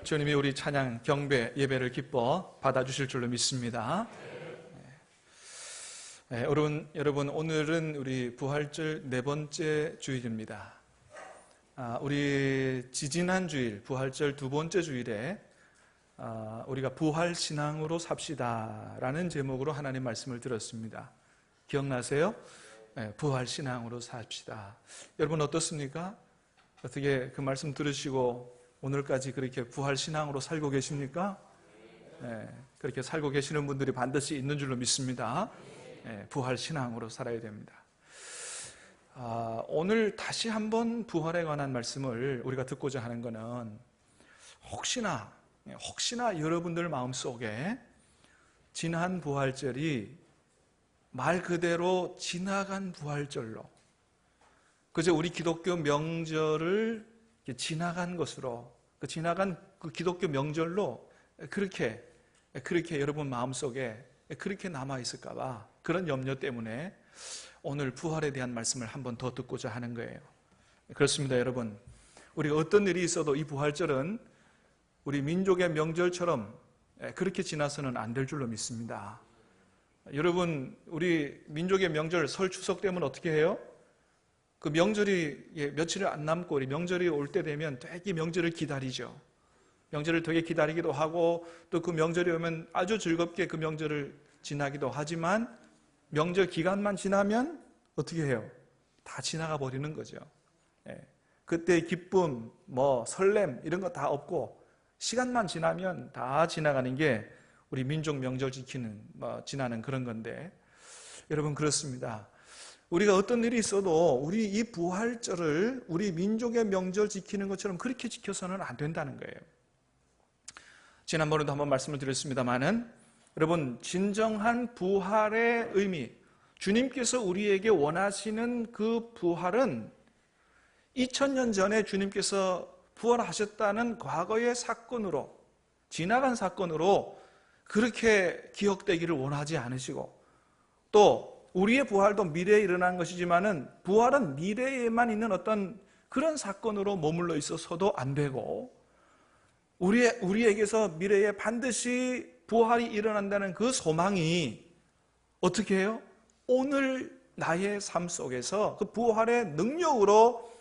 주님이 우리 찬양 경배 예배를 기뻐 받아주실 줄로 믿습니다. 여러분 오늘은 우리 부활절 네 번째 주일입니다. 우리 지지난 주일 부활절 두 번째 주일에 우리가 부활신앙으로 삽시다 라는 제목으로 하나님 말씀을 들었습니다. 기억나세요? 부활신앙으로 삽시다. 여러분 어떻습니까? 어떻게 그 말씀 들으시고 오늘까지 그렇게 부활신앙으로 살고 계십니까? 그렇게 살고 계시는 분들이 반드시 있는 줄로 믿습니다. 부활신앙으로 살아야 됩니다. 오늘 다시 한번 부활에 관한 말씀을 우리가 듣고자 하는 것은 혹시나 여러분들 마음속에 지난 부활절이 말 그대로 지나간 부활절로, 그저 우리 기독교 명절을 지나간 것으로, 지나간 그 기독교 명절로 그렇게 여러분 마음속에 그렇게 남아있을까봐 그런 염려 때문에 오늘 부활에 대한 말씀을 한 번 더 듣고자 하는 거예요. 그렇습니다, 여러분. 우리가 어떤 일이 있어도 이 부활절은 우리 민족의 명절처럼 그렇게 지나서는 안 될 줄로 믿습니다. 여러분, 우리 민족의 명절 설 추석 때면 어떻게 해요? 그 명절이 며칠 안 남고 우리 명절이 올 때 되면 되게 명절을 기다리죠. 명절을 되게 기다리기도 하고 또 그 명절이 오면 아주 즐겁게 그 명절을 지나기도 하지만 명절 기간만 지나면 어떻게 해요? 다 지나가 버리는 거죠. 그때 기쁨, 설렘 이런 거 다 없고 시간만 지나면 다 지나가는 게 우리 민족 명절 지나는 그런 건데, 여러분 그렇습니다. 우리가 어떤 일이 있어도 우리 이 부활절을 우리 민족의 명절 지키는 것처럼 그렇게 지켜서는 안 된다는 거예요. 지난번에도 한번 말씀을 드렸습니다마는 여러분, 진정한 부활의 의미, 주님께서 우리에게 원하시는 그 부활은 2000년 전에 주님께서 부활하셨다는 과거의 사건으로, 지나간 사건으로 그렇게 기억되기를 원하지 않으시고, 또 우리의 부활도 미래에 일어난 것이지만은 부활은 미래에만 있는 어떤 그런 사건으로 머물러 있어서도 안 되고, 우리에게서 미래에 반드시 부활이 일어난다는 그 소망이 어떻게 해요? 오늘 나의 삶 속에서 그 부활의 능력으로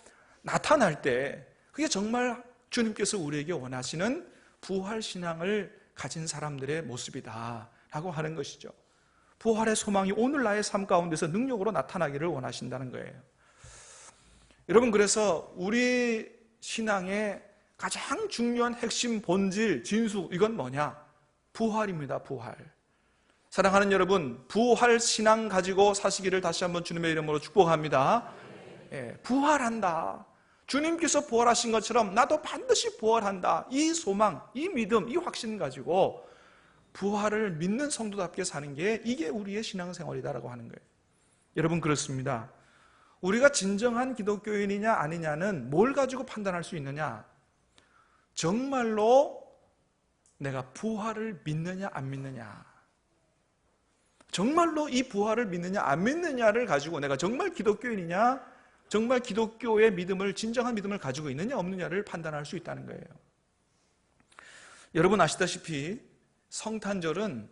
나타날 때 그게 정말 주님께서 우리에게 원하시는 부활신앙을 가진 사람들의 모습이다 라고 하는 것이죠. 부활의 소망이 오늘 나의 삶 가운데서 능력으로 나타나기를 원하신다는 거예요. 여러분, 그래서 우리 신앙의 가장 중요한 핵심 본질, 진수, 이건 뭐냐? 부활입니다. 부활. 사랑하는 여러분, 부활 신앙 가지고 사시기를 다시 한번 주님의 이름으로 축복합니다. 부활한다. 주님께서 부활하신 것처럼 나도 반드시 부활한다. 이 소망, 이 믿음, 이 확신 가지고 부활을 믿는 성도답게 사는 게 이게 우리의 신앙생활이다라고 하는 거예요. 여러분 그렇습니다. 우리가 진정한 기독교인이냐 아니냐는 뭘 가지고 판단할 수 있느냐? 정말로 내가 부활을 믿느냐 안 믿느냐, 정말로 이 부활을 믿느냐 안 믿느냐를 가지고 내가 정말 기독교인이냐, 정말 기독교의 믿음을, 진정한 믿음을 가지고 있느냐 없느냐를 판단할 수 있다는 거예요. 여러분 아시다시피 성탄절은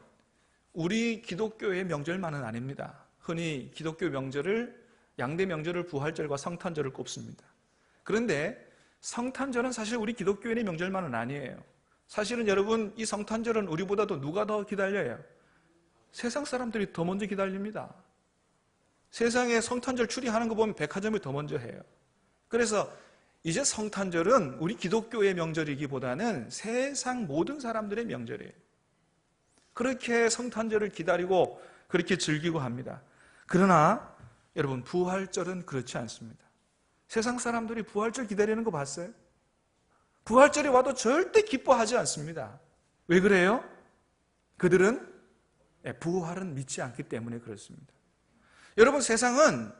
우리 기독교의 명절만은 아닙니다. 흔히 기독교 명절을, 양대 명절을 부활절과 성탄절을 꼽습니다. 그런데 성탄절은 사실 우리 기독교인의 명절만은 아니에요. 사실은 여러분, 이 성탄절은 우리보다도 누가 더 기다려요? 세상 사람들이 더 먼저 기다립니다. 세상에 성탄절 추리하는 거 보면 백화점이 더 먼저 해요. 그래서 이제 성탄절은 우리 기독교의 명절이기보다는 세상 모든 사람들의 명절이에요. 그렇게 성탄절을 기다리고 그렇게 즐기고 합니다. 그러나 여러분, 부활절은 그렇지 않습니다. 세상 사람들이 부활절 기다리는 거 봤어요? 부활절이 와도 절대 기뻐하지 않습니다. 왜 그래요? 그들은 부활은 믿지 않기 때문에 그렇습니다. 여러분, 세상은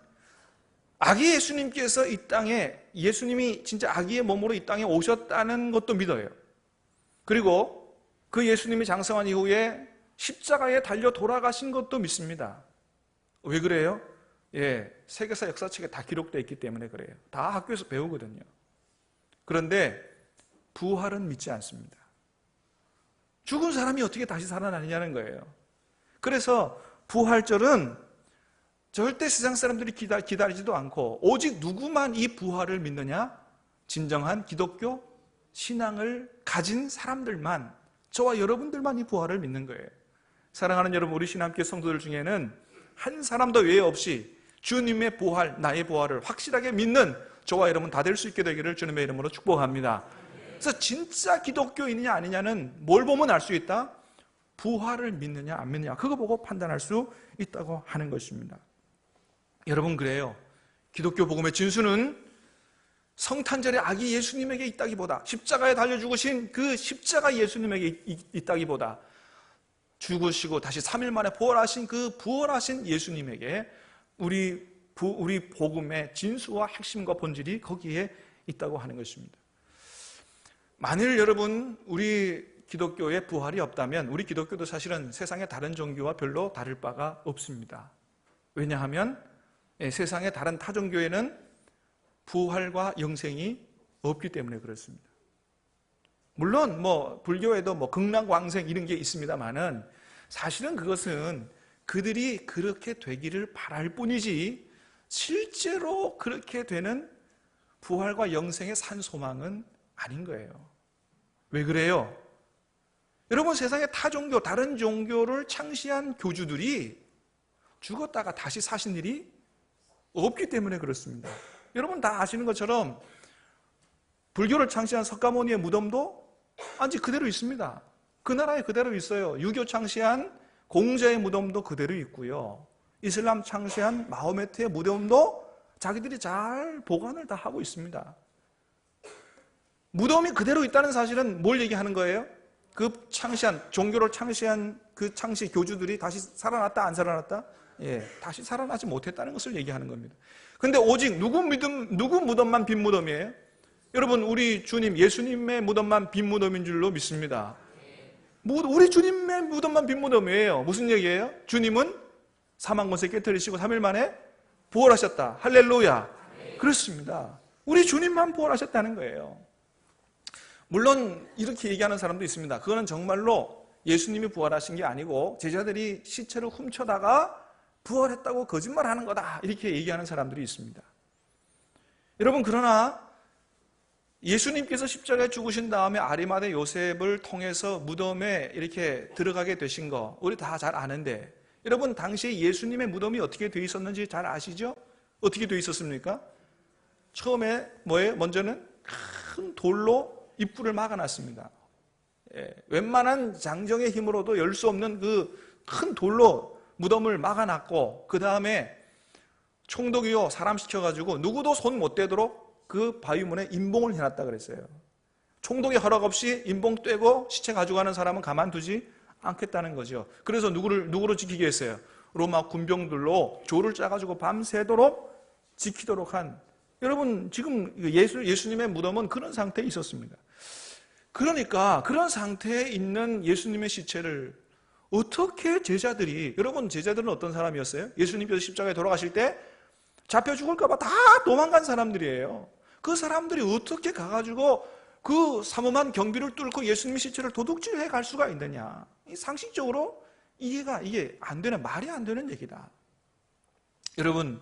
아기 예수님께서 이 땅에, 예수님이 진짜 아기의 몸으로 이 땅에 오셨다는 것도 믿어요. 그리고 그 예수님이 장성한 이후에 십자가에 달려 돌아가신 것도 믿습니다. 왜 그래요? 세계사 역사책에 다 기록되어 있기 때문에 그래요. 다 학교에서 배우거든요. 그런데 부활은 믿지 않습니다. 죽은 사람이 어떻게 다시 살아나느냐는 거예요. 그래서 부활절은 절대 세상 사람들이 기다리지도 않고 오직 누구만 이 부활을 믿느냐? 진정한 기독교 신앙을 가진 사람들만, 저와 여러분들만 이 부활을 믿는 거예요. 사랑하는 여러분, 우리 신학교 성도들 중에는 한 사람도 외에 없이 주님의 부활, 나의 부활을 확실하게 믿는 저와 여러분 다 될 수 있게 되기를 주님의 이름으로 축복합니다. 그래서 진짜 기독교인이냐 아니냐는 뭘 보면 알 수 있다? 부활을 믿느냐 안 믿느냐, 그거 보고 판단할 수 있다고 하는 것입니다. 여러분, 그래요. 기독교 복음의 진수는 성탄절의 아기 예수님에게 있다기보다, 십자가에 달려 죽으신 그 십자가 예수님에게 있다기보다, 죽으시고 다시 3일 만에 부활하신 그 부활하신 예수님에게 우리 복음의 진수와 핵심과 본질이 거기에 있다고 하는 것입니다. 만일 여러분 우리 기독교에 부활이 없다면 우리 기독교도 사실은 세상의 다른 종교와 별로 다를 바가 없습니다. 왜냐하면 세상의 다른 타 종교에는 부활과 영생이 없기 때문에 그렇습니다. 물론 불교에도 극락왕생 이런 게 있습니다만은 사실은 그것은 그들이 그렇게 되기를 바랄 뿐이지 실제로 그렇게 되는 부활과 영생의 산 소망은 아닌 거예요. 왜 그래요? 여러분, 세상의 타 종교, 다른 종교를 창시한 교주들이 죽었다가 다시 사신 일이 없기 때문에 그렇습니다. 여러분 다 아시는 것처럼 불교를 창시한 석가모니의 무덤도 아직 그대로 있습니다. 그 나라에 그대로 있어요. 유교 창시한 공자의 무덤도 그대로 있고요. 이슬람 창시한 마호메트의 무덤도 자기들이 잘 보관을 다 하고 있습니다. 무덤이 그대로 있다는 사실은 뭘 얘기하는 거예요? 그 창시한, 종교를 창시한 그 창시 교주들이 다시 살아났다 안 살아났다? 다시 살아나지 못했다는 것을 얘기하는 겁니다. 근데 오직 누구 무덤만 빈 무덤이에요? 여러분, 우리 주님 예수님의 무덤만 빈 무덤인 줄로 믿습니다. 우리 주님의 무덤만 빈 무덤이에요. 무슨 얘기예요? 주님은 사망 권세 깨뜨리시고 3일 만에 부활하셨다. 할렐루야. 그렇습니다. 우리 주님만 부활하셨다는 거예요. 물론 이렇게 얘기하는 사람도 있습니다. 그거는 정말로 예수님이 부활하신 게 아니고 제자들이 시체를 훔쳐다가 부활했다고 거짓말하는 거다, 이렇게 얘기하는 사람들이 있습니다. 여러분, 그러나 예수님께서 십자가에 죽으신 다음에 아리마대 요셉을 통해서 무덤에 이렇게 들어가게 되신 거 우리 다 잘 아는데, 여러분 당시에 예수님의 무덤이 어떻게 되어 있었는지 잘 아시죠? 어떻게 되어 있었습니까? 처음에 뭐예요? 먼저는 큰 돌로 입구를 막아놨습니다. 웬만한 장정의 힘으로도 열 수 없는 그 큰 돌로 무덤을 막아놨고, 그 다음에 총독이요 사람 시켜가지고 누구도 손 못 대도록 그 바위문에 임봉을 해놨다 그랬어요. 총독의 허락 없이 임봉 떼고 시체 가져가는 사람은 가만두지 않겠다는 거죠. 그래서 누구로 지키게 했어요? 로마 군병들로 조를 짜가지고 밤새도록 지키도록 한, 여러분 지금 예수님의 무덤은 그런 상태에 있었습니다. 그러니까 그런 상태에 있는 예수님의 시체를 어떻게 제자들이, 여러분 제자들은 어떤 사람이었어요? 예수님께서 십자가에 돌아가실 때 잡혀 죽을까봐 다 도망간 사람들이에요. 그 사람들이 어떻게 가가지고 그 삼엄한 경비를 뚫고 예수님의 시체를 도둑질해 갈 수가 있느냐? 상식적으로 이게 안 되는, 말이 안 되는 얘기다. 여러분,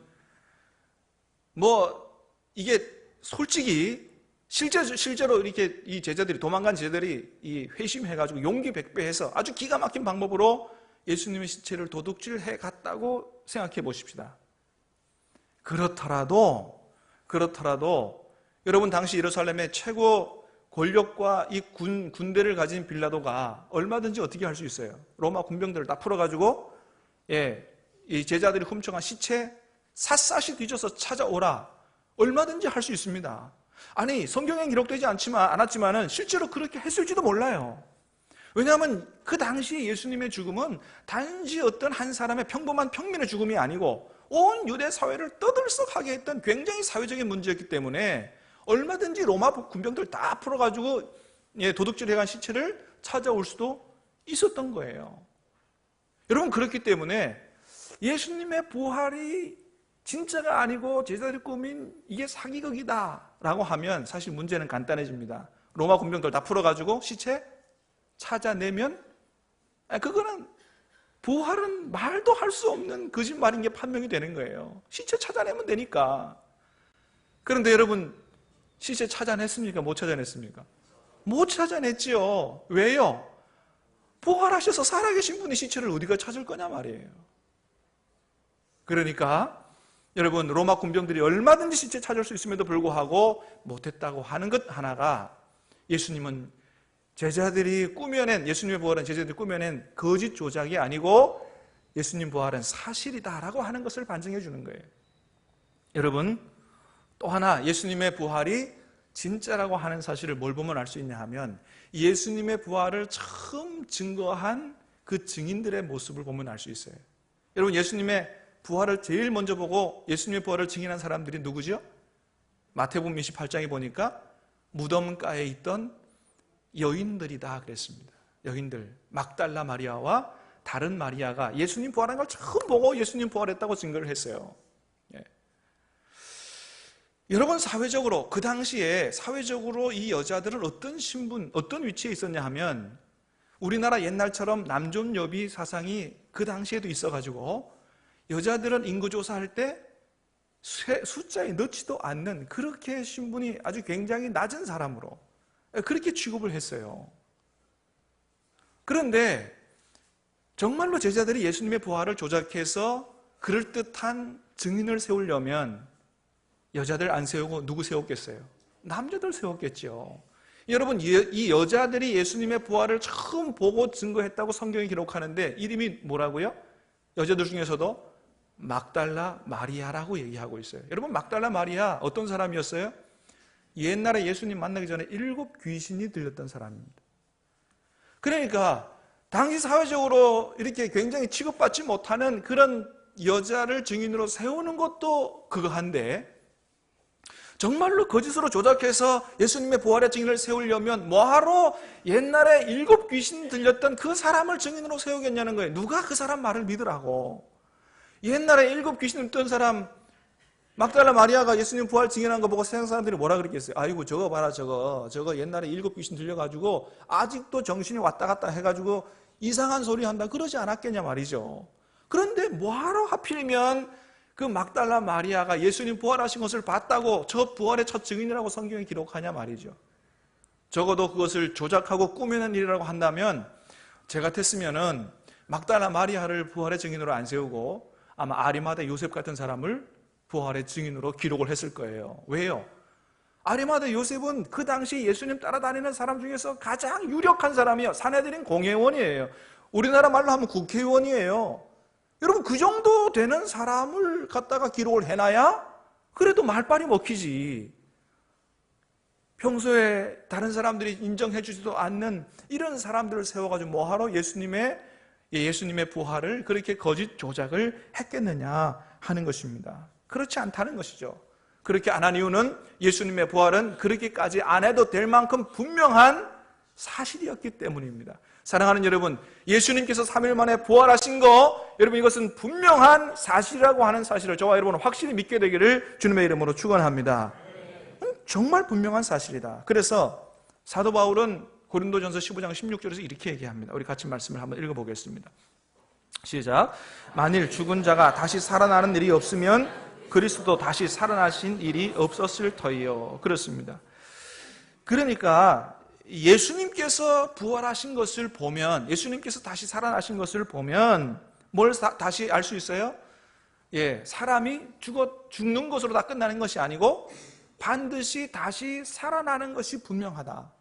이게 솔직히 실제로 이렇게 이 제자들이, 도망간 제자들이 이 회심해가지고 용기 백배해서 아주 기가 막힌 방법으로 예수님의 시체를 도둑질해 갔다고 생각해 보십시다. 그렇더라도 여러분 당시 예루살렘의 최고 권력과 이 군대를 가진 빌라도가 얼마든지 어떻게 할 수 있어요? 로마 군병들을 다 풀어가지고 이 제자들이 훔쳐간 시체 샅샅이 뒤져서 찾아오라, 얼마든지 할 수 있습니다. 아니, 성경에 기록되지 않았지만은 실제로 그렇게 했을지도 몰라요. 왜냐하면 그 당시 예수님의 죽음은 단지 어떤 한 사람의 평범한 평민의 죽음이 아니고 온 유대 사회를 떠들썩하게 했던 굉장히 사회적인 문제였기 때문에 얼마든지 로마 군병들 다 풀어가지고 도둑질해간 시체를 찾아올 수도 있었던 거예요. 여러분, 그렇기 때문에 예수님의 부활이 진짜가 아니고 제자들의 꿈인 이게 사기극이다 라고 하면 사실 문제는 간단해집니다. 로마 군병들 다 풀어가지고 시체 찾아내면 그거는 부활은 말도 할 수 없는 거짓말인 게 판명이 되는 거예요. 시체 찾아내면 되니까. 그런데 여러분, 시체 찾아냈습니까? 못 찾아냈습니까? 못 찾아냈지요. 왜요? 부활하셔서 살아계신 분이 시체를 어디가 찾을 거냐 말이에요. 그러니까 여러분, 로마 군병들이 얼마든지 시체 찾을 수 있음에도 불구하고 못했다고 하는 것 하나가, 예수님은 제자들이 꾸며낸, 예수님의 부활은 제자들이 꾸며낸 거짓 조작이 아니고 예수님 부활은 사실이다라고 하는 것을 반증해 주는 거예요. 여러분, 또 하나 예수님의 부활이 진짜라고 하는 사실을 뭘 보면 알 수 있냐 하면, 예수님의 부활을 처음 증거한 그 증인들의 모습을 보면 알 수 있어요. 여러분, 예수님의 부활을 제일 먼저 보고 예수님의 부활을 증인한 사람들이 누구죠? 마태복음 28장에 보니까 무덤가에 있던 여인들이다 그랬습니다. 여인들, 막달라 마리아와 다른 마리아가 예수님 부활한 걸 처음 보고 예수님 부활했다고 증거를 했어요. 예. 여러분, 사회적으로, 그 당시에 사회적으로 이 여자들은 어떤 신분, 어떤 위치에 있었냐 하면, 우리나라 옛날처럼 남존여비 사상이 그 당시에도 있어가지고 여자들은 인구조사할 때 숫자에 넣지도 않는, 그렇게 신분이 아주 굉장히 낮은 사람으로 그렇게 취급을 했어요. 그런데 정말로 제자들이 예수님의 부활을 조작해서 그럴듯한 증인을 세우려면 여자들 안 세우고 누구 세웠겠어요? 남자들 세웠겠죠. 여러분, 이 여자들이 예수님의 부활을 처음 보고 증거했다고 성경이 기록하는데 이름이 뭐라고요? 여자들 중에서도 막달라 마리아라고 얘기하고 있어요. 여러분, 막달라 마리아 어떤 사람이었어요? 옛날에 예수님 만나기 전에 7 귀신이 들렸던 사람입니다. 그러니까 당시 사회적으로 이렇게 굉장히 취급받지 못하는 그런 여자를 증인으로 세우는 것도 그거 한데, 정말로 거짓으로 조작해서 예수님의 부활의 증인을 세우려면 뭐하러 옛날에 7 귀신 들렸던 그 사람을 증인으로 세우겠냐는 거예요. 누가 그 사람 말을 믿으라고. 옛날에 7 귀신 들던 사람 막달라 마리아가 예수님 부활 증인한 거 보고 세상 사람들이 뭐라 그랬겠어요? 아이고, 저거 봐라, 저거 옛날에 7 귀신 들려가지고 아직도 정신이 왔다 갔다 해가지고 이상한 소리 한다, 그러지 않았겠냐 말이죠. 그런데 뭐하러 하필이면 그 막달라 마리아가 예수님 부활하신 것을 봤다고 저 부활의 첫 증인이라고 성경에 기록하냐 말이죠. 적어도 그것을 조작하고 꾸미는 일이라고 한다면, 제 같았으면은 막달라 마리아를 부활의 증인으로 안 세우고 아마 아리마다 요셉 같은 사람을 부활의 증인으로 기록을 했을 거예요. 왜요? 아리마다 요셉은 그 당시 예수님 따라다니는 사람 중에서 가장 유력한 사람이에요. 사내들인 공회원이에요. 우리나라 말로 하면 국회의원이에요. 여러분, 그 정도 되는 사람을 갖다가 기록을 해놔야 그래도 말빨이 먹히지. 평소에 다른 사람들이 인정해 주지도 않는 이런 사람들을 세워가지고 뭐하러 예수님의 부활을 그렇게 거짓 조작을 했겠느냐 하는 것입니다. 그렇지 않다는 것이죠. 그렇게 안 한 이유는 예수님의 부활은 그렇게까지 안 해도 될 만큼 분명한 사실이었기 때문입니다. 사랑하는 여러분, 예수님께서 3일 만에 부활하신 거, 여러분, 이것은 분명한 사실이라고 하는 사실을 저와 여러분은 확실히 믿게 되기를 주님의 이름으로 축원합니다. 정말 분명한 사실이다. 그래서 사도 바울은 고린도전서 15장 16절에서 이렇게 얘기합니다. 우리 같이 말씀을 한번 읽어보겠습니다. 시작. 만일 죽은 자가 다시 살아나는 일이 없으면 그리스도 다시 살아나신 일이 없었을 터이요. 그렇습니다. 그러니까 예수님께서 부활하신 것을 보면, 예수님께서 다시 살아나신 것을 보면 뭘 다시 알 수 있어요? 사람이 죽는 것으로 다 끝나는 것이 아니고 반드시 다시 살아나는 것이 분명하다.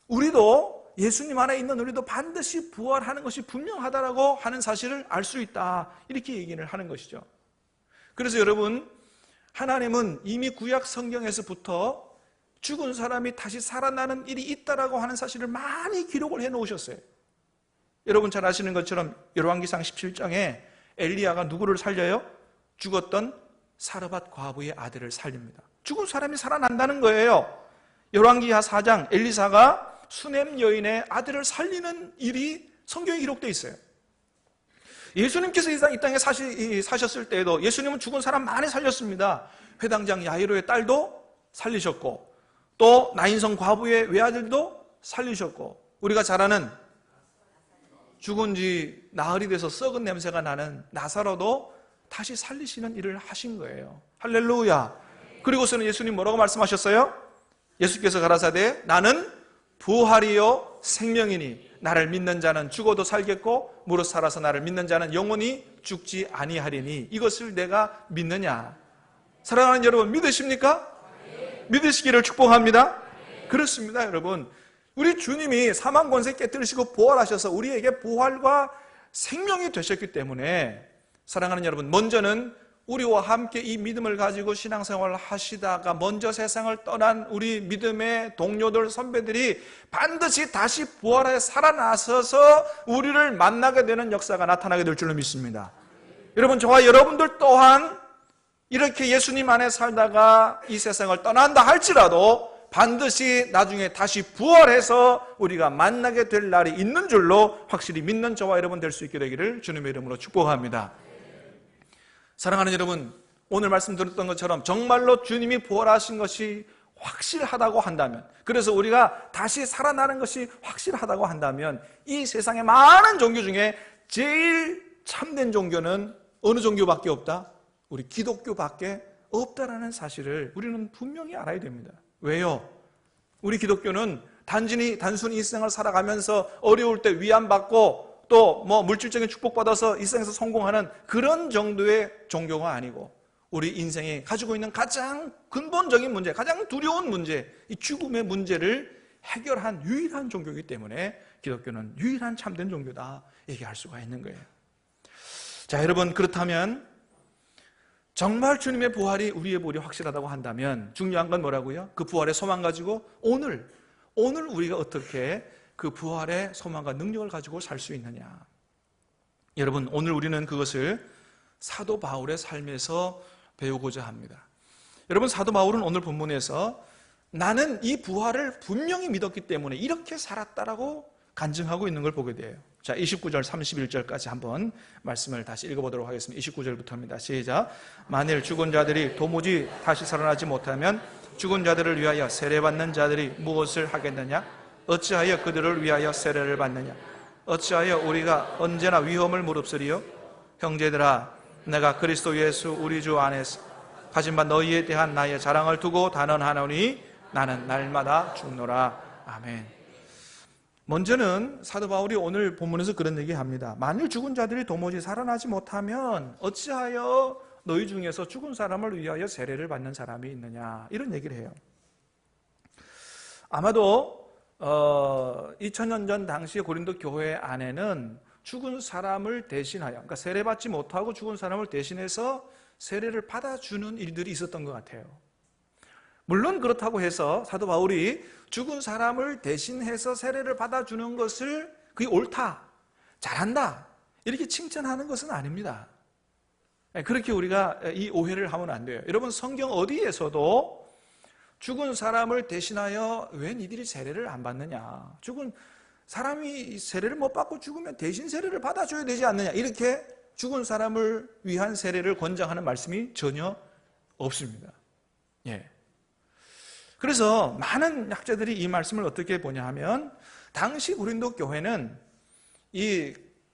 우리도, 예수님 안에 있는 우리도 반드시 부활하는 것이 분명하다라고 하는 사실을 알 수 있다. 이렇게 얘기를 하는 것이죠. 그래서 여러분, 하나님은 이미 구약 성경에서부터 죽은 사람이 다시 살아나는 일이 있다라고 하는 사실을 많이 기록을 해놓으셨어요. 여러분 잘 아시는 것처럼 열왕기상 17장에 엘리야가 누구를 살려요? 죽었던 사르밧 과부의 아들을 살립니다. 죽은 사람이 살아난다는 거예요. 열왕기하 4장 엘리사가 수넴 여인의 아들을 살리는 일이 성경에 기록되어 있어요. 예수님께서 이 땅에 사셨을 때에도 예수님은 죽은 사람 많이 살렸습니다. 회당장 야이로의 딸도 살리셨고, 또 나인성 과부의 외아들도 살리셨고, 우리가 잘 아는 죽은 지 나흘이 돼서 썩은 냄새가 나는 나사로도 다시 살리시는 일을 하신 거예요. 할렐루야. 그리고서는 예수님 뭐라고 말씀하셨어요? 예수께서 가라사대 나는 부활이요 생명이니 나를 믿는 자는 죽어도 살겠고 무릇 살아서 나를 믿는 자는 영원히 죽지 아니하리니 이것을 내가 믿느냐? 사랑하는 여러분 믿으십니까? 믿으시기를 축복합니다. 그렇습니다, 여러분. 우리 주님이 사망 권세 깨뜨리시고 부활하셔서 우리에게 부활과 생명이 되셨기 때문에 사랑하는 여러분, 먼저는 우리와 함께 이 믿음을 가지고 신앙생활을 하시다가 먼저 세상을 떠난 우리 믿음의 동료들, 선배들이 반드시 다시 부활해 살아나서서 우리를 만나게 되는 역사가 나타나게 될 줄로 믿습니다. 여러분, 저와 여러분들 또한 이렇게 예수님 안에 살다가 이 세상을 떠난다 할지라도 반드시 나중에 다시 부활해서 우리가 만나게 될 날이 있는 줄로 확실히 믿는 저와 여러분 될 수 있게 되기를 주님의 이름으로 축복합니다. 사랑하는 여러분, 오늘 말씀 드렸던 것처럼 정말로 주님이 부활하신 것이 확실하다고 한다면, 그래서 우리가 다시 살아나는 것이 확실하다고 한다면 이 세상의 많은 종교 중에 제일 참된 종교는 어느 종교밖에 없다? 우리 기독교밖에 없다라는 사실을 우리는 분명히 알아야 됩니다. 왜요? 우리 기독교는 단순히 이 세상을 살아가면서 어려울 때 위안받고 또 물질적인 축복받아서 이 세상에서 성공하는 그런 정도의 종교가 아니고 우리 인생이 가지고 있는 가장 근본적인 문제, 가장 두려운 문제, 이 죽음의 문제를 해결한 유일한 종교이기 때문에 기독교는 유일한 참된 종교다 얘기할 수가 있는 거예요. 자, 여러분, 그렇다면 정말 주님의 부활이 우리의 부활이 확실하다고 한다면 중요한 건 뭐라고요? 그 부활의 소망 가지고 오늘 우리가 어떻게 그 부활의 소망과 능력을 가지고 살 수 있느냐. 여러분, 오늘 우리는 그것을 사도 바울의 삶에서 배우고자 합니다. 여러분, 사도 바울은 오늘 본문에서 나는 이 부활을 분명히 믿었기 때문에 이렇게 살았다라고 간증하고 있는 걸 보게 돼요. 자, 29절 31절까지 한번 말씀을 다시 읽어보도록 하겠습니다. 29절부터입니다. 시작. 만일 죽은 자들이 도무지 다시 살아나지 못하면 죽은 자들을 위하여 세례받는 자들이 무엇을 하겠느냐? 어찌하여 그들을 위하여 세례를 받느냐? 어찌하여 우리가 언제나 위험을 무릅쓰리요? 형제들아, 내가 그리스도 예수 우리 주 안에서 가진 바 너희에 대한 나의 자랑을 두고 단언하노니 나는 날마다 죽노라. 아멘. 먼저는 사도 바울이 오늘 본문에서 그런 얘기합니다. 만일 죽은 자들이 도무지 살아나지 못하면 어찌하여 너희 중에서 죽은 사람을 위하여 세례를 받는 사람이 있느냐, 이런 얘기를 해요. 아마도 2000년 전 당시 고린도 교회 안에는 죽은 사람을 대신하여, 그러니까 세례받지 못하고 죽은 사람을 대신해서 세례를 받아주는 일들이 있었던 것 같아요. 물론 그렇다고 해서 사도 바울이 죽은 사람을 대신해서 세례를 받아주는 것을 그게 옳다, 잘한다 이렇게 칭찬하는 것은 아닙니다. 그렇게 우리가 이 오해를 하면 안 돼요. 여러분, 성경 어디에서도 죽은 사람을 대신하여 왜 니들이 세례를 안 받느냐, 죽은 사람이 세례를 못 받고 죽으면 대신 세례를 받아줘야 되지 않느냐, 이렇게 죽은 사람을 위한 세례를 권장하는 말씀이 전혀 없습니다. 예. 그래서 많은 학자들이 이 말씀을 어떻게 보냐 하면, 당시 고린도 교회는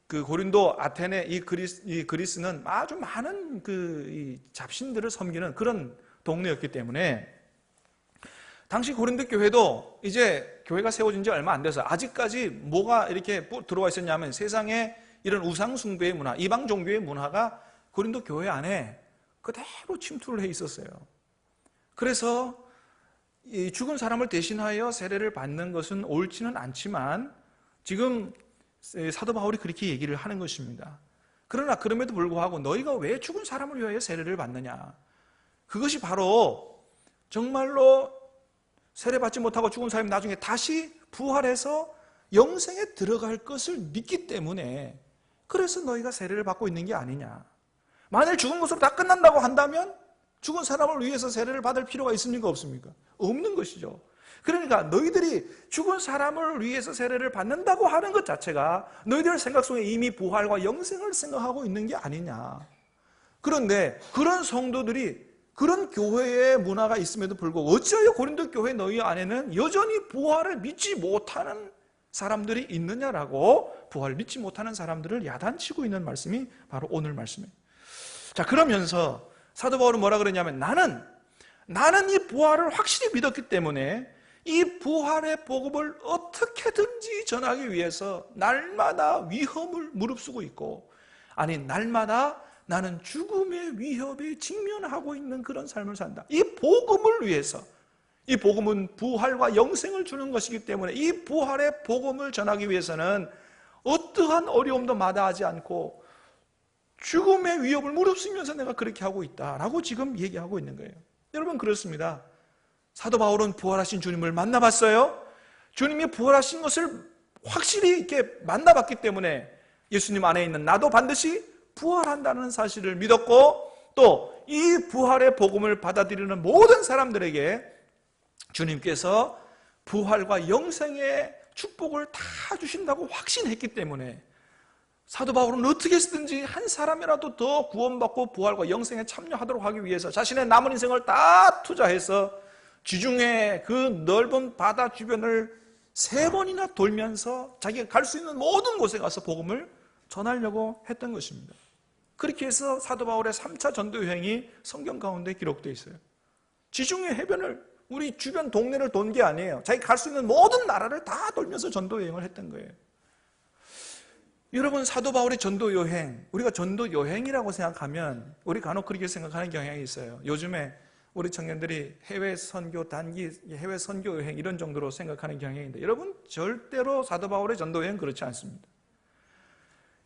그 고린도 아테네 이 그리스는 아주 많은 이 잡신들을 섬기는 그런 동네였기 때문에 당시 고린도 교회도 이제 교회가 세워진 지 얼마 안 돼서 아직까지 뭐가 이렇게 들어와 있었냐면 세상에 이런 우상 숭배의 문화, 이방 종교의 문화가 고린도 교회 안에 그대로 침투를 해 있었어요. 그래서 이 죽은 사람을 대신하여 세례를 받는 것은 옳지는 않지만 지금 사도 바울이 그렇게 얘기를 하는 것입니다. 그러나 그럼에도 불구하고 너희가 왜 죽은 사람을 위하여 세례를 받느냐, 그것이 바로 정말로 세례받지 못하고 죽은 사람이 나중에 다시 부활해서 영생에 들어갈 것을 믿기 때문에, 그래서 너희가 세례를 받고 있는 게 아니냐. 만일 죽은 것으로 다 끝난다고 한다면 죽은 사람을 위해서 세례를 받을 필요가 있습니까, 없습니까? 없는 것이죠. 그러니까 너희들이 죽은 사람을 위해서 세례를 받는다고 하는 것 자체가 너희들 생각 속에 이미 부활과 영생을 생각하고 있는 게 아니냐. 그런데 그런 성도들이, 그런 교회의 문화가 있음에도 불구하고 어찌하여 고린도 교회 너희 안에는 여전히 부활을 믿지 못하는 사람들이 있느냐라고 부활 믿지 못하는 사람들을 야단치고 있는 말씀이 바로 오늘 말씀이에요. 자, 그러면서 사도 바울은 뭐라 그러냐면 나는 이 부활을 확실히 믿었기 때문에 이 부활의 복음을 어떻게든지 전하기 위해서 날마다 위험을 무릅쓰고 있고, 아니 날마다 나는 죽음의 위협에 직면하고 있는 그런 삶을 산다. 이 복음을 위해서, 이 복음은 부활과 영생을 주는 것이기 때문에 이 부활의 복음을 전하기 위해서는 어떠한 어려움도 마다하지 않고 죽음의 위협을 무릅쓰면서 내가 그렇게 하고 있다라고 지금 얘기하고 있는 거예요. 여러분, 그렇습니다. 사도 바울은 부활하신 주님을 만나봤어요. 주님이 부활하신 것을 확실히 이렇게 만나봤기 때문에 예수님 안에 있는 나도 반드시 부활한다는 사실을 믿었고, 또 이 부활의 복음을 받아들이는 모든 사람들에게 주님께서 부활과 영생의 축복을 다 주신다고 확신했기 때문에 사도 바울은 어떻게 해서든지 한 사람이라도 더 구원받고 부활과 영생에 참여하도록 하기 위해서 자신의 남은 인생을 다 투자해서 지중해 그 넓은 바다 주변을 3번이나 돌면서 자기가 갈 수 있는 모든 곳에 가서 복음을 전하려고 했던 것입니다. 그렇게 해서 사도 바울의 3차 전도 여행이 성경 가운데 기록되어 있어요. 지중해 해변을, 우리 주변 동네를 돈 게 아니에요. 자기가 갈 수 있는 모든 나라를 다 돌면서 전도 여행을 했던 거예요. 여러분, 사도 바울의 전도 여행, 우리가 전도 여행이라고 생각하면 우리 간혹 그렇게 생각하는 경향이 있어요. 요즘에 우리 청년들이 해외 선교 단기, 해외 선교 여행 이런 정도로 생각하는 경향이 있는데, 여러분, 절대로 사도 바울의 전도 여행 그렇지 않습니다.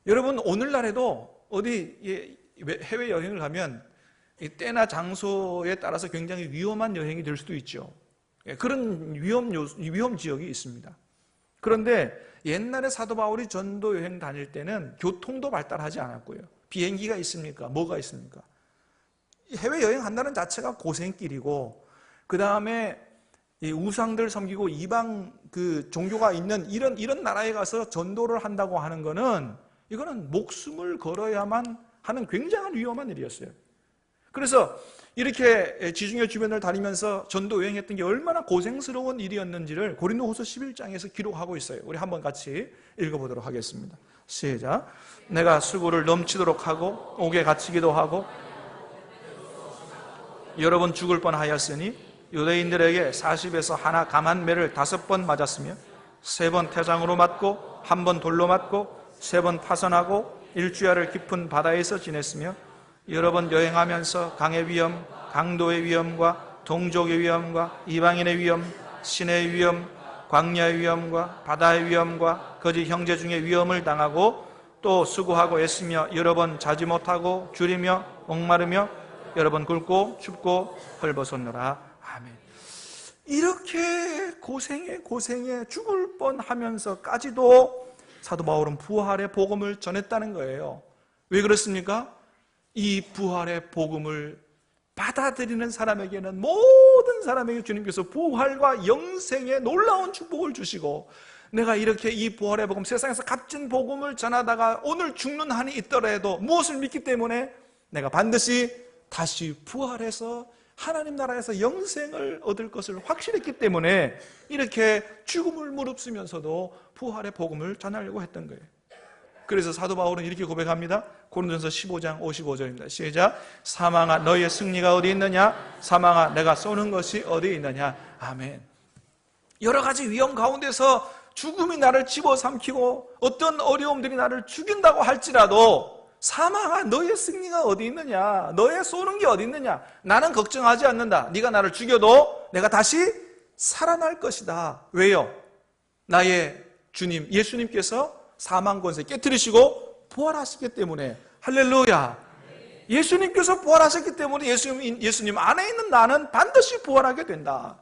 여러분, 오늘날에도 어디 해외 여행을 가면 때나 장소에 따라서 굉장히 위험한 여행이 될 수도 있죠. 그런 위험 지역이 있습니다. 그런데 옛날에 사도 바울이 전도 여행 다닐 때는 교통도 발달하지 않았고요. 비행기가 있습니까? 뭐가 있습니까? 해외 여행 한다는 자체가 고생길이고, 그 다음에 우상들 섬기고 이방 그 종교가 있는 이런 나라에 가서 전도를 한다고 하는 거는, 이거는 목숨을 걸어야만 하는 굉장한 위험한 일이었어요. 그래서 이렇게 지중해 주변을 다니면서 전도 여행했던 게 얼마나 고생스러운 일이었는지를 고린도후서 11장에서 기록하고 있어요. 우리 한번 같이 읽어보도록 하겠습니다. 시작. 내가 수고를 넘치도록 하고 옥에 갇히기도 하고 여러 번 죽을 뻔하였으니 유대인들에게 40에서 하나 감한 매를 5번 맞았으며 3번 태장으로 맞고 1번 돌로 맞고 3번 파선하고 일주야를 깊은 바다에서 지냈으며 여러 번 여행하면서 강의 위험, 강도의 위험과 동족의 위험과 이방인의 위험, 신의 위험, 광야의 위험과 바다의 위험과 거짓 형제 중에 위험을 당하고 또 수고하고 애쓰며 여러 번 자지 못하고 줄이며 목마르며 여러 번 굶고 춥고 헐벗었노라. 아멘. 이렇게 고생에 죽을 뻔하면서까지도 사도 바울은 부활의 복음을 전했다는 거예요. 왜 그렇습니까? 이 부활의 복음을 받아들이는 사람에게는, 모든 사람에게 주님께서 부활과 영생의 놀라운 축복을 주시고, 내가 이렇게 이 부활의 복음, 세상에서 값진 복음을 전하다가 오늘 죽는 한이 있더라도 무엇을 믿기 때문에? 내가 반드시 다시 부활해서 하나님 나라에서 영생을 얻을 것을 확실했기 때문에 이렇게 죽음을 무릅쓰면서도 부활의 복음을 전하려고 했던 거예요. 그래서 사도 바울은 이렇게 고백합니다. 고린도전서 15장 55절입니다. 시작. 사망아 너의 승리가 어디 있느냐? 사망아 내가 쏘는 것이 어디 있느냐? 아멘. 여러 가지 위험 가운데서 죽음이 나를 집어삼키고 어떤 어려움들이 나를 죽인다고 할지라도, 사망아 너의 승리가 어디 있느냐? 너의 쏘는 게 어디 있느냐? 나는 걱정하지 않는다. 네가 나를 죽여도 내가 다시 살아날 것이다. 왜요? 나의 주님 예수님께서 사망 권세 깨뜨리시고 부활하시기 때문에. 할렐루야. 예수님께서 부활하셨기 때문에 예수님 안에 있는 나는 반드시 부활하게 된다.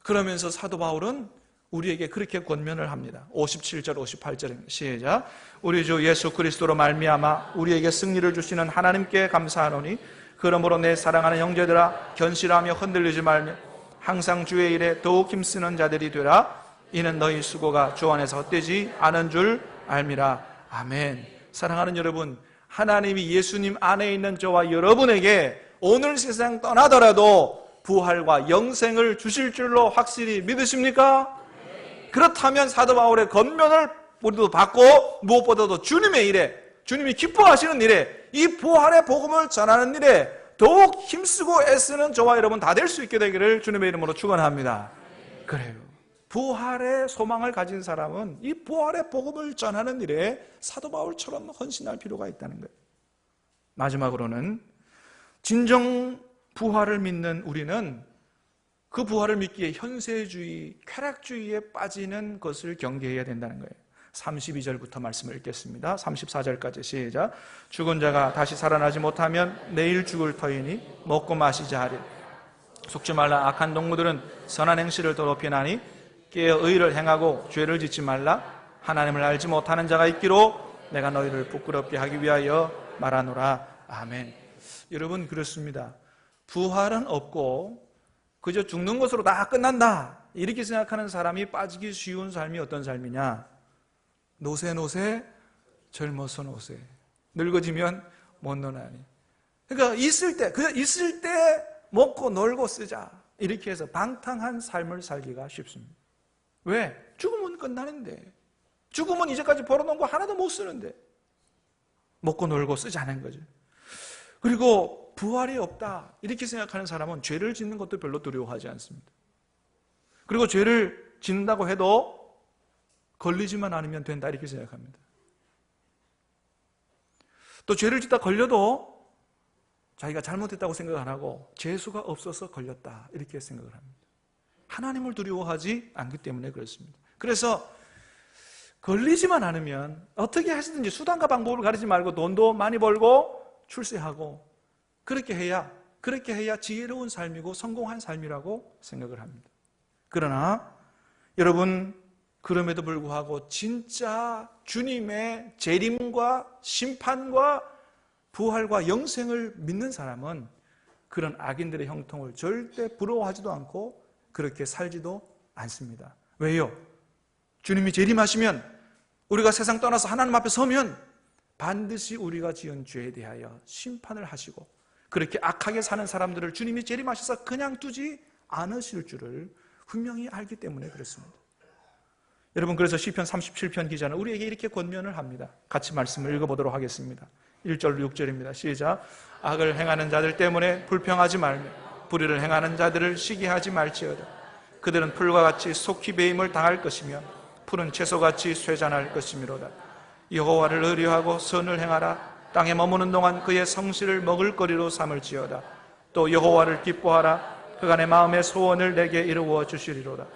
그러면서 사도 바울은 우리에게 그렇게 권면을 합니다. 57절 58절입니다. 시작. 우리 주 예수 그리스도로 말미암아 우리에게 승리를 주시는 하나님께 감사하노니 그러므로 내 사랑하는 형제들아 견실하며 흔들리지 말며 항상 주의 일에 더욱 힘쓰는 자들이 되라. 이는 너희 수고가 주 안에서 헛되지 않은 줄 알미라. 아멘. 사랑하는 여러분, 하나님이 예수님 안에 있는 저와 여러분에게 오늘 세상 떠나더라도 부활과 영생을 주실 줄로 확실히 믿으십니까? 그렇다면 사도 바울의 권면을 우리도 받고 무엇보다도 주님의 일에, 주님이 기뻐하시는 일에, 이 부활의 복음을 전하는 일에 더욱 힘쓰고 애쓰는 저와 여러분 다 될 수 있게 되기를 주님의 이름으로 축원합니다. 그래요. 부활의 소망을 가진 사람은 이 부활의 복음을 전하는 일에 사도 바울처럼 헌신할 필요가 있다는 거예요. 마지막으로는 진정 부활을 믿는 우리는 그 부활을 믿기에 현세주의, 쾌락주의에 빠지는 것을 경계해야 된다는 거예요. 32절부터 말씀을 읽겠습니다. 34절까지 시작. 죽은 자가 다시 살아나지 못하면 내일 죽을 터이니 먹고 마시자 하리. 속지 말라. 악한 동무들은 선한 행실을 더럽히나니 깨어 의를 행하고 죄를 짓지 말라. 하나님을 알지 못하는 자가 있기로 내가 너희를 부끄럽게 하기 위하여 말하노라. 아멘. 여러분, 그렇습니다. 부활은 없고 그저 죽는 것으로 다 끝난다 이렇게 생각하는 사람이 빠지기 쉬운 삶이 어떤 삶이냐? 노세 젊어서 노세, 늙어지면 못 노나니. 그러니까 있을 때 먹고 놀고 쓰자 이렇게 해서 방탕한 삶을 살기가 쉽습니다. 왜? 죽으면 끝나는데, 죽으면 이제까지 벌어놓은 거 하나도 못 쓰는데 먹고 놀고 쓰자는 거죠. 그리고 부활이 없다 이렇게 생각하는 사람은 죄를 짓는 것도 별로 두려워하지 않습니다. 그리고 죄를 짓는다고 해도 걸리지만 않으면 된다 이렇게 생각합니다. 또 죄를 짓다 걸려도 자기가 잘못했다고 생각 안 하고 재수가 없어서 걸렸다 이렇게 생각을 합니다. 하나님을 두려워하지 않기 때문에 그렇습니다. 그래서 걸리지만 않으면 어떻게 하시든지 수단과 방법을 가리지 말고 돈도 많이 벌고 출세하고 그렇게 해야 지혜로운 삶이고 성공한 삶이라고 생각을 합니다. 그러나 여러분, 그럼에도 불구하고 진짜 주님의 재림과 심판과 부활과 영생을 믿는 사람은 그런 악인들의 형통을 절대 부러워하지도 않고 그렇게 살지도 않습니다. 왜요? 주님이 재림하시면 우리가 세상 떠나서 하나님 앞에 서면 반드시 우리가 지은 죄에 대하여 심판을 하시고 그렇게 악하게 사는 사람들을 주님이 재림하셔서 그냥 두지 않으실 줄을 분명히 알기 때문에 그렇습니다. 여러분, 그래서 시편 37편 기자는 우리에게 이렇게 권면을 합니다. 같이 말씀을 읽어보도록 하겠습니다. 1절 6절입니다. 시작. 악을 행하는 자들 때문에 불평하지 말며 불의를 행하는 자들을 시기하지 말지어다. 그들은 풀과 같이 속히 배임을 당할 것이며 푸른 채소같이 쇠잔할 것이미로다. 여호와를 의뢰하고 선을 행하라. 땅에 머무는 동안 그의 성실을 먹을거리로 삼을지어다. 또 여호와를 기뻐하라. 그가 내 마음의 소원을 내게 이루어 주시리로다.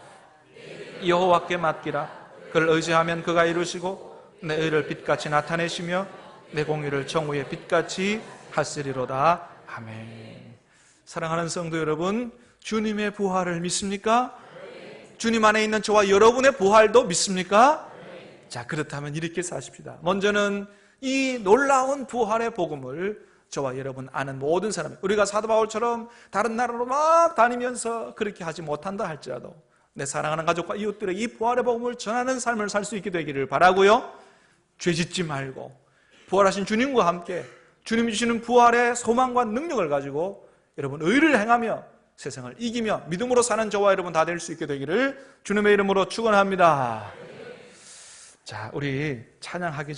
여호와께 맡기라. 그를 의지하면 그가 이루시고 내 의를 빛같이 나타내시며 내 공의를 정오의 빛같이 하시리로다. 아멘. 사랑하는 성도 여러분, 주님의 부활을 믿습니까? 주님 안에 있는 저와 여러분의 부활도 믿습니까? 자, 그렇다면 이렇게 사십시다. 먼저는 이 놀라운 부활의 복음을 저와 여러분 아는 모든 사람, 우리가 사도 바울처럼 다른 나라로 막 다니면서 그렇게 하지 못한다 할지라도 내 사랑하는 가족과 이웃들의 이 부활의 복음을 전하는 삶을 살 수 있게 되기를 바라고요. 죄 짓지 말고 부활하신 주님과 함께 주님이 주시는 부활의 소망과 능력을 가지고 여러분 의를 행하며 세상을 이기며 믿음으로 사는 저와 여러분 다 될 수 있게 되기를 주님의 이름으로 축원합니다. 자, 우리 찬양하기